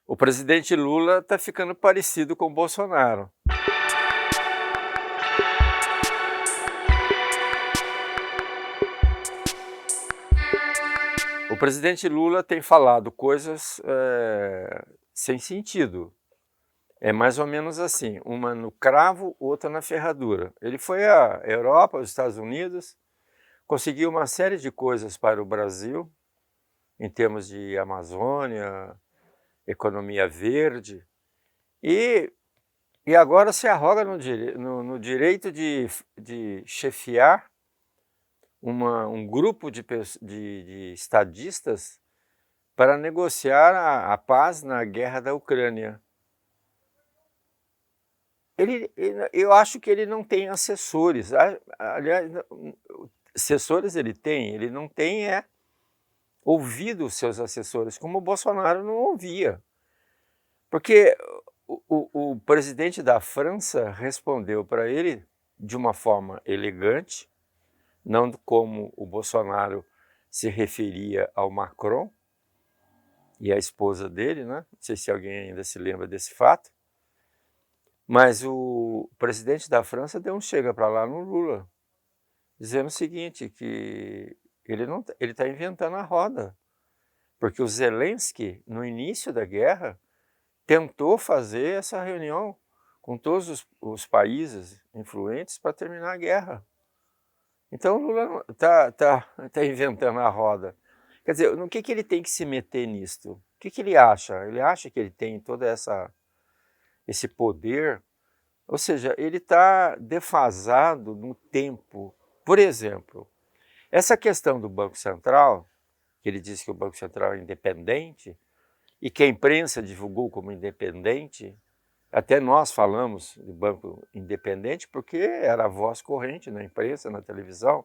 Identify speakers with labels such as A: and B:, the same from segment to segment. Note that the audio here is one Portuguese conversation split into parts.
A: O presidente Lula está ficando parecido com o Bolsonaro. O presidente Lula tem falado coisas sem sentido. É mais ou menos assim, uma no cravo, outra na ferradura. Ele foi à Europa, aos Estados Unidos, conseguiu uma série de coisas para o Brasil, em termos de Amazônia, economia verde, e agora se arroga no direito de chefiar um grupo de estadistas para negociar a paz na guerra da Ucrânia. Eu acho que ele não tem assessores. Aliás, assessores ele não tem ouvido os seus assessores, como o Bolsonaro não ouvia. Porque o presidente da França respondeu para ele de uma forma elegante, não como o Bolsonaro se referia ao Macron e à esposa dele, né? Não sei se alguém ainda se lembra desse fato, mas o presidente da França deu um chega para lá no Lula, dizendo o seguinte, que ele está inventando a roda, porque o Zelensky, no início da guerra, tentou fazer essa reunião com todos os países influentes para terminar a guerra. Então o Lula tá inventando a roda. Quer dizer, no que ele tem que se meter nisto? O que ele acha? Ele acha que ele tem todo esse poder? Ou seja, ele está defasado no tempo. Por exemplo, essa questão do Banco Central, que ele disse que o Banco Central é independente, e que a imprensa divulgou como independente, até nós falamos de banco independente porque era a voz corrente na imprensa, na televisão,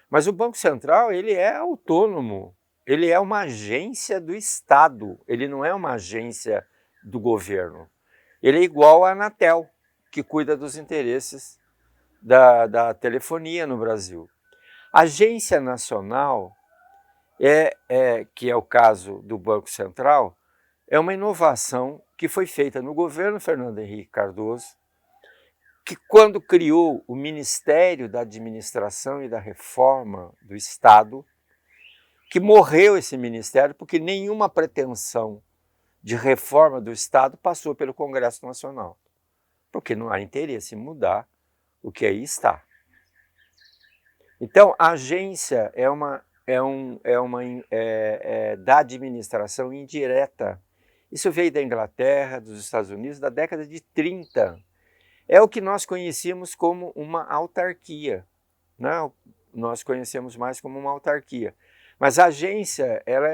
A: mas o Banco Central ele é autônomo, ele é uma agência do Estado, ele não é uma agência do governo. Ele é igual à Anatel, que cuida dos interesses da telefonia no Brasil. A Agência Nacional, que é o caso do Banco Central, é uma inovação que foi feita no governo Fernando Henrique Cardoso, que quando criou o Ministério da Administração e da Reforma do Estado, que morreu esse ministério porque nenhuma pretensão de reforma do Estado passou pelo Congresso Nacional, porque não há interesse em mudar o que aí está. Então, a agência da administração indireta. Isso veio da Inglaterra, dos Estados Unidos, da década de 30. É o que nós conhecíamos como uma autarquia, né? Nós conhecemos mais como uma autarquia. Mas a agência ela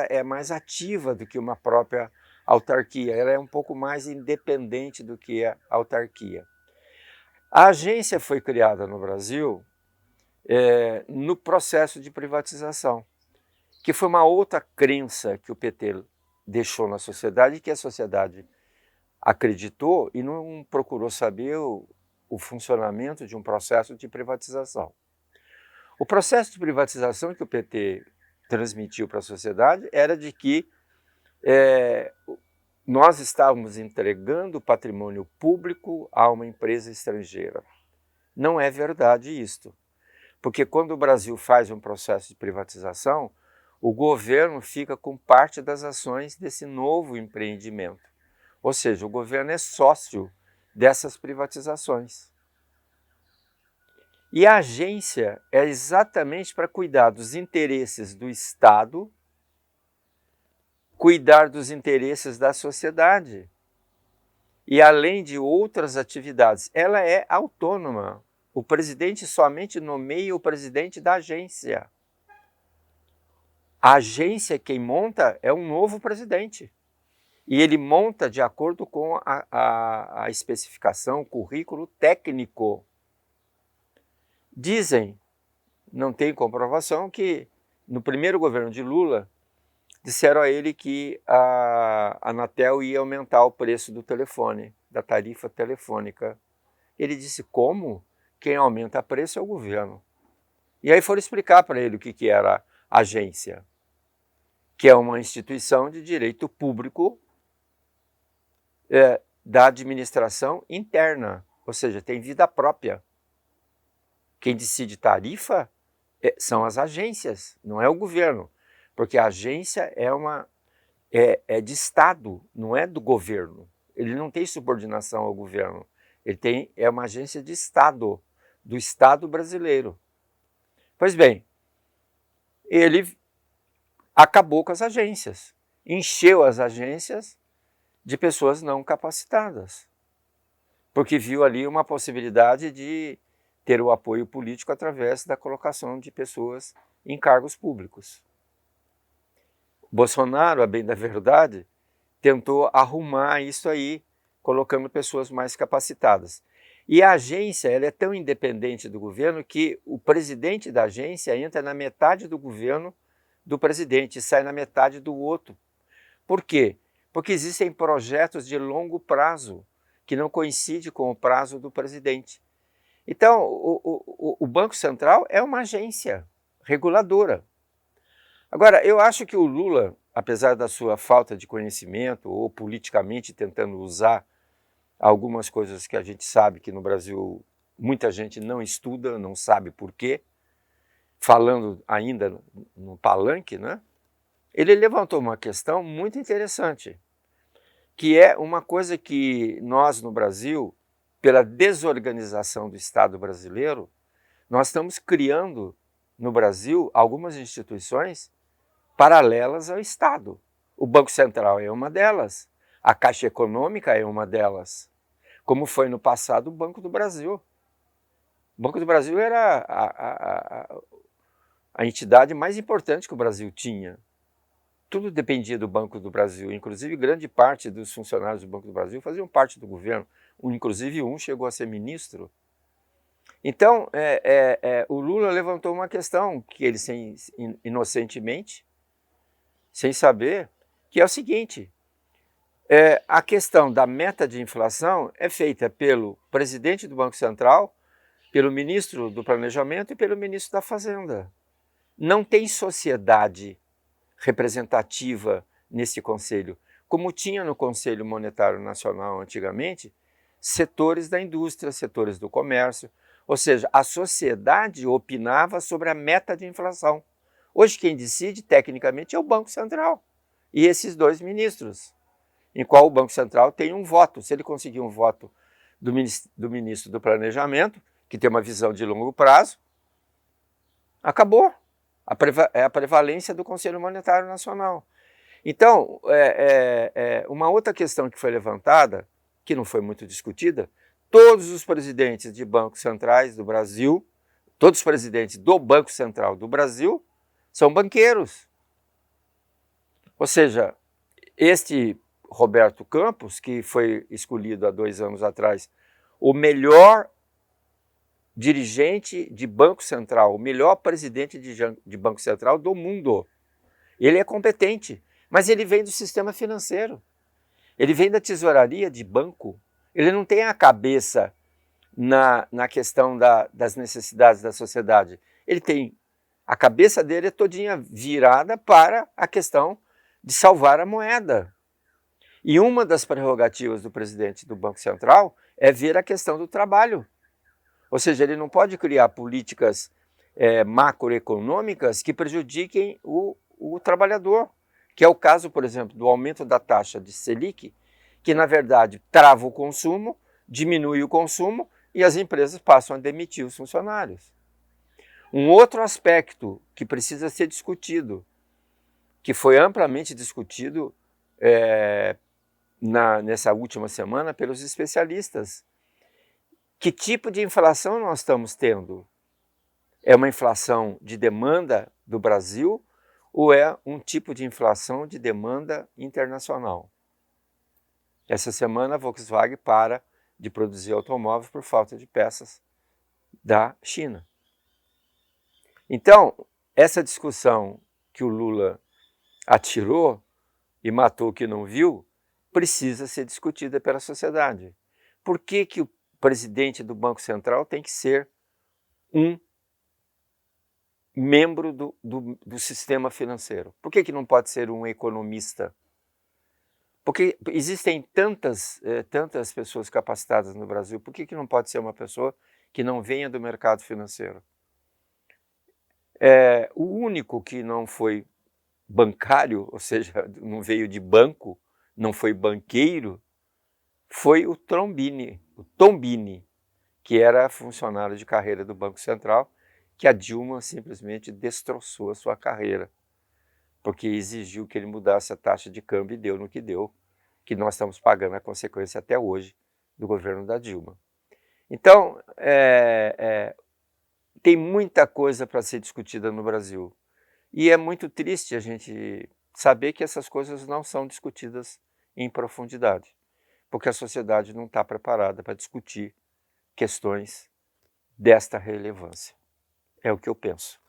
A: é mais ativa do que uma própria autarquia, ela é um pouco mais independente do que a autarquia. A agência foi criada no Brasil no processo de privatização, que foi uma outra crença que o PT deixou na sociedade, que a sociedade acreditou e não procurou saber o funcionamento de um processo de privatização. O processo de privatização que o PT transmitiu para a sociedade era de que nós estávamos entregando o patrimônio público a uma empresa estrangeira. Não é verdade isto, porque quando o Brasil faz um processo de privatização, o governo fica com parte das ações desse novo empreendimento. Ou seja, o governo é sócio dessas privatizações. E a agência é exatamente para cuidar dos interesses do Estado, cuidar dos interesses da sociedade. E além de outras atividades, ela é autônoma. O presidente somente nomeia o presidente da agência. A agência, quem monta, é um novo presidente. E ele monta de acordo com a especificação, o currículo técnico. Dizem, não tem comprovação, que no primeiro governo de Lula, disseram a ele que a Anatel ia aumentar o preço do telefone, da tarifa telefônica. Ele disse, como? Quem aumenta preço é o governo. E aí foram explicar para ele o que era a agência, que é uma instituição de direito público da administração interna, ou seja, tem vida própria. Quem decide tarifa são as agências, não é o governo, porque a agência é de Estado, não é do governo. Ele não tem subordinação ao governo, é uma agência de Estado, do Estado brasileiro. Pois bem, ele acabou com as agências, encheu as agências de pessoas não capacitadas, porque viu ali uma possibilidade de ter o apoio político através da colocação de pessoas em cargos públicos. Bolsonaro, a bem da verdade, tentou arrumar isso aí, colocando pessoas mais capacitadas. E a agência ela é tão independente do governo que o presidente da agência entra na metade do governo do presidente e sai na metade do outro. Por quê? Porque existem projetos de longo prazo que não coincidem com o prazo do presidente. Então, o Banco Central é uma agência reguladora. Agora, eu acho que o Lula, apesar da sua falta de conhecimento ou politicamente tentando usar algumas coisas que a gente sabe que no Brasil muita gente não estuda, não sabe por quê, falando ainda no palanque, né? Ele levantou uma questão muito interessante, que é uma coisa que nós no Brasil, pela desorganização do Estado brasileiro, nós estamos criando no Brasil algumas instituições paralelas ao Estado. O Banco Central é uma delas, a Caixa Econômica é uma delas, como foi no passado o Banco do Brasil. O Banco do Brasil era a entidade mais importante que o Brasil tinha. Tudo dependia do Banco do Brasil, inclusive grande parte dos funcionários do Banco do Brasil faziam parte do governo, inclusive um chegou a ser ministro. Então, o Lula levantou uma questão que ele, inocentemente, sem saber, que é o seguinte, a questão da meta de inflação é feita pelo presidente do Banco Central, pelo ministro do Planejamento e pelo ministro da Fazenda. Não tem sociedade representativa nesse conselho, como tinha no Conselho Monetário Nacional antigamente, setores da indústria, setores do comércio, ou seja, a sociedade opinava sobre a meta de inflação. Hoje quem decide, tecnicamente, é o Banco Central e esses dois ministros, em qual o Banco Central tem um voto. Se ele conseguir um voto do ministro do Planejamento, que tem uma visão de longo prazo, acabou. É a prevalência do Conselho Monetário Nacional. Então, uma outra questão que foi levantada, que não foi muito discutida, todos os presidentes de bancos centrais do Brasil, todos os presidentes do Banco Central do Brasil, são banqueiros. Ou seja, este Roberto Campos, que foi escolhido há 2 anos atrás, o melhor dirigente de Banco Central, o melhor presidente de Banco Central do mundo. Ele é competente, mas ele vem do sistema financeiro. Ele vem da tesouraria de banco. Ele não tem a cabeça na questão das necessidades da sociedade. A cabeça dele é todinha virada para a questão de salvar a moeda. E uma das prerrogativas do presidente do Banco Central é ver a questão do trabalho. Ou seja, ele não pode criar políticas macroeconômicas que prejudiquem o trabalhador, que é o caso, por exemplo, do aumento da taxa de Selic, que na verdade trava o consumo, diminui o consumo e as empresas passam a demitir os funcionários. Um outro aspecto que precisa ser discutido, que foi amplamente discutido nessa última semana pelos especialistas, que tipo de inflação nós estamos tendo? É uma inflação de demanda do Brasil ou é um tipo de inflação de demanda internacional? Essa semana a Volkswagen para de produzir automóveis por falta de peças da China. Então, essa discussão que o Lula atirou e matou o que não viu, precisa ser discutida pela sociedade. Por que o presidente do Banco Central tem que ser um membro do sistema financeiro? Por que não pode ser um economista? Porque existem tantas pessoas capacitadas no Brasil, por que não pode ser uma pessoa que não venha do mercado financeiro? O único que não foi bancário, ou seja, não veio de banco, não foi banqueiro, foi o Tombini, que era funcionário de carreira do Banco Central, que a Dilma simplesmente destroçou a sua carreira, porque exigiu que ele mudasse a taxa de câmbio e deu no que deu, que nós estamos pagando a consequência até hoje do governo da Dilma. Então, tem muita coisa para ser discutida no Brasil. E é muito triste a gente saber que essas coisas não são discutidas em profundidade, porque a sociedade não está preparada para discutir questões desta relevância. É o que eu penso.